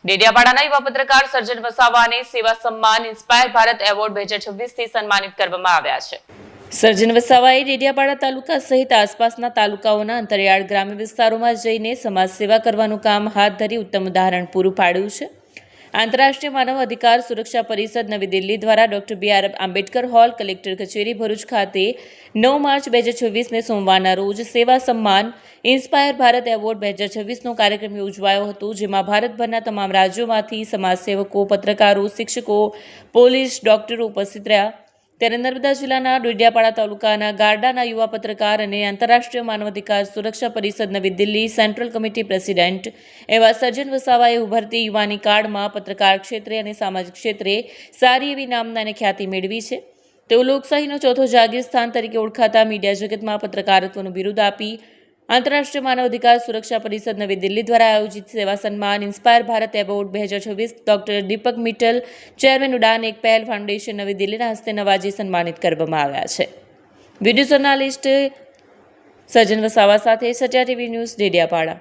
ડેડિયાપાડાના યુવા પત્રકાર સર્જન વસાવાને સેવા સન્માન ઇન્સ્પાયર ભારત એવોર્ડ 2026 થી સન્માનિત કરવામાં આવ્યા છે। સર્જન વસાવાએ ડેડિયાપાડા તાલુકા સહિત આસપાસના તાલુકાઓના અંતરિયાળ ગ્રામ્ય વિસ્તારોમાં જઈને સમાજ સેવા કરવાનું કામ હાથ ધરી ઉત્તમ ઉદાહરણ પૂરું પાડ્યું છે। આંતરરાષ્ટ્રીય માનવ અધિકાર સુરક્ષા પરિષદ નવી દિલ્હી દ્વારા doctor BR Ambedkar hall, collector કચેરી, ભરૂચ ખાતે 9 માર્ચ 2026ને સોમવારના રોજ સેવા સન્માન ઇન્સ્પાયર ભારત એવોર્ડ 2026નો કાર્યક્રમ યોજવાયો હતો, જેમાં ભારતભરના તમામ રાજ્યોમાંથી સમાજસેવકો, પત્રકારો, શિક્ષકો, પોલીસ, ડોક્ટરો ઉપસ્થિત રહ્યા। ત્યારે નર્મદા જિલ્લાના ડેડિયાપાડા તાલુકાના ગારડાના યુવા પત્રકાર અને આંતરરાષ્ટ્રીય માનવ અધિકાર સુરક્ષા પરિષદ નવી દિલ્હી સેન્ટ્રલ કમિટી પ્રેસિડેન્ટ એવા સર્જન વસાવાએ ઉભરતી યુવાની કાળમાં પત્રકાર ક્ષેત્રે અને સામાજિક ક્ષેત્રે સારી એવી નામના અને ખ્યાતિ મેળવી છે। તેઓ લોકશાહીનો ચોથો જાગીર સ્થાન તરીકે ઓળખાતા મીડિયા જગતમાં પત્રકારત્વનું બિરુદ આપી આંતરરાષ્ટ્રીય માનવ અધિકાર સુરક્ષા પરિષદ નવી દિલ્હી દ્વારા આયોજિત સેવા સન્માન ઇન્સ્પાયર ભારત એવોર્ડ 2026 ડોક્ટર દીપક મિત્તલ, ચેરમેન ઉડાન એક પહેલ ફાઉન્ડેશન નવી દિલ્હીના હસ્તે નવાજી સન્માનિત કરવામાં આવ્યા છે। વિડીયો જર્નાલિસ્ટ સર્જન વસાવા સાથે સત્યા ટીવી ન્યૂઝ, ડેડિયાપાડા।